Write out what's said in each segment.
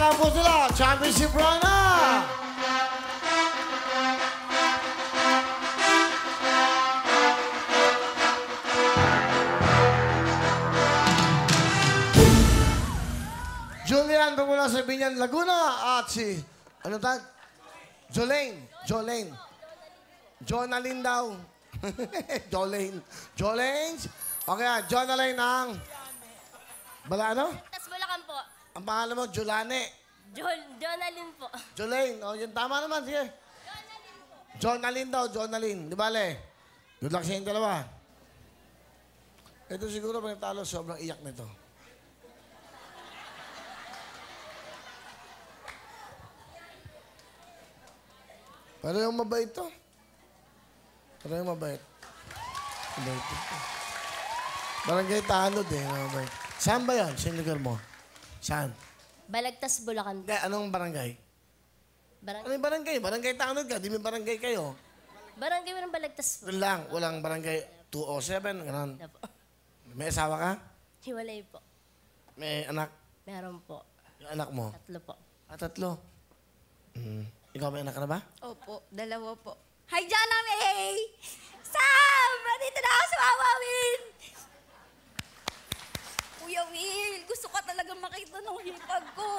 Palakpakan po sila. Championship round na! Julian mula sa Binyan, Laguna at si, ano tag? Jolene. Jonalyn daw. Jolene. Okay, Jonalyn ng... Bala ano? Tas Bulacan po. Ang pangalan mo, Jolane. Jonalyn po. Jolene. O, yun tama naman. Sige. Jonalyn daw, Jonalyn. Di bale? Good luck sa inyong dalawa. Ito siguro pag natalo, sobrang iyak nito. Pero yung mabait to. Pero yung mabait. Mabait ito. Barangay Tanod eh. Mabait. Saan ba yan? Saan lugar mo? Saan? Balagtas, Bulacan. Hindi, anong barangay? Ano yung barangay? Barangay Tanod ka. Di may barangay kayo. Barangay mo ng Balagtas po. Doon lang. Walang barangay 207. Ganon. Wala po. May asawa ka? Hiwalay po. May anak? Meron po. Yung anak mo? 3 po. Tatlo. Ikaw may anak ka na ba? Opo, 2 po. Hi, Jana May! Sam! Nandito na ako sa Mama Will! Kuya Will, gusto ka talaga makita ng hipag ko.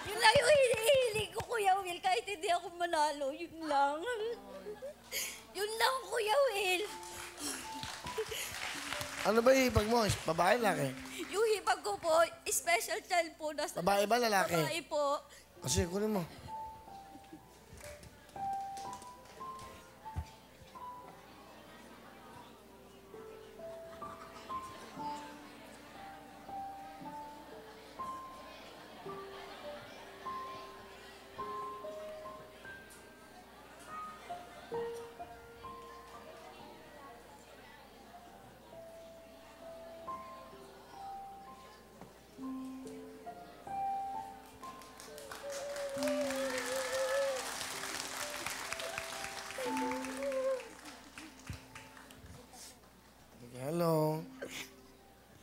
Yun lang yung hinihiling ko, Kuya Will, kahit hindi ako manalo. Yun lang. Yun lang, Kuya Will. Ano ba yung hipag mo? Babae, lalaki? Yung hipag ko po, special child po. Babae ba, lalaki? Babae po. Kasi kunin mo. Hello.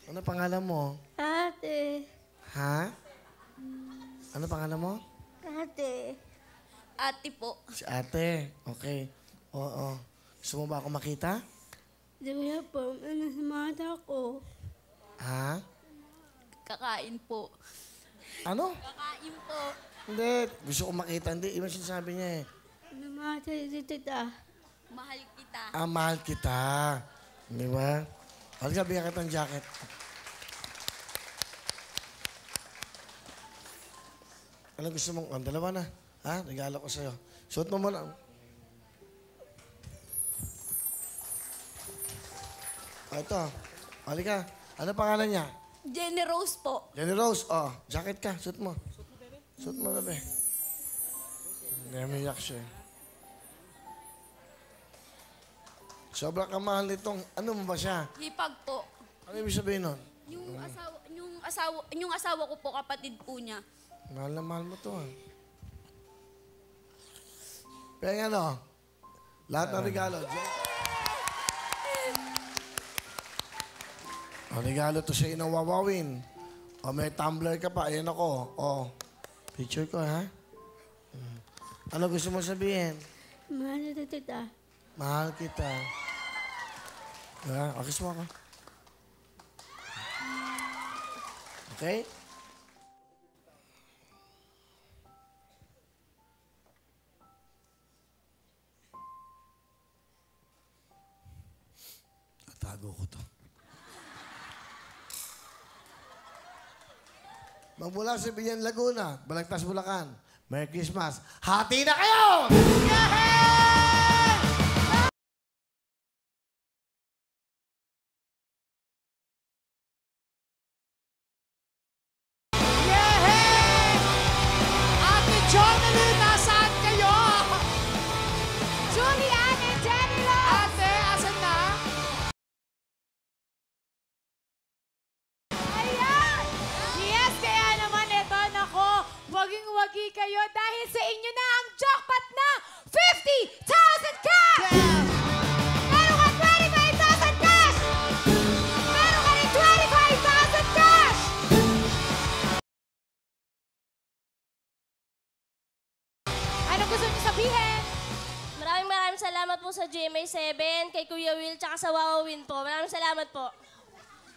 Ano pangalan mo? Ate. Ha? Ano pangalan mo? Ate. Ate po. Si ate. Okay. Oo. Gusto mo ba ako makita? Di po, ano sa mata ko? Ha? Kakain po. Ano? Kakain po. Hindi. Gusto ko makita. Hindi. Iba sinasabi niya eh. Namata si tita. Mahal kita. Ah, mahal kita. Di ba? Halika, bigyan kita ng jacket. Ano gusto mong... Ang dalawa na. Ha? Regalo ko sa'yo. Suot mo muna. Ito. Halika. Ano pangalan niya? Jenny Rose po. Jenny Rose. Oh, jacket ka. Suot mo. Suot mo, bebe. Namiyak siya. Sobrang kamahal nitong... Ano mo ba siya? Hipag po. Ano ibig sabihin nun? Yung asawa ko po, kapatid po niya. Mahal na mahal mo to, ha? Pero ano, lahat ng regalo. Ang regalo to sa'yo ng wawawin. O may tumbler ka pa. Ayan ako. O, picture ko, ha? Ano gusto mo sabihin? Mahal na tita. Mahal kita. Akis mo ako. Okay? Tago ko to. Magmula sa Binyan, Laguna, Balagtas, Bulacan. Merry Christmas. Hati na kayo! Yay! Jonalyn, nasaan kayo? Julian and Jenny Rose! Ate, asan na? Ayan! Yes, kaya naman ito, nako, waging-wagi kayo dahil sa inyo na ang jackpot na 50,000 cash! salamat po sa GMA7, kay Kuya Will, tsaka sa Wawa Win po. Maraming salamat po.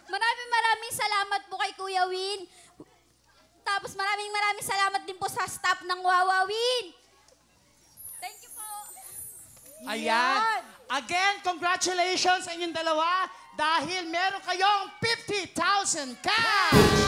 Maraming salamat po kay Kuya Win. Tapos maraming salamat din po sa staff ng Wawawin. Thank you po. Ayan. Again, congratulations sa inyong dalawa dahil meron kayong 50,000 cash!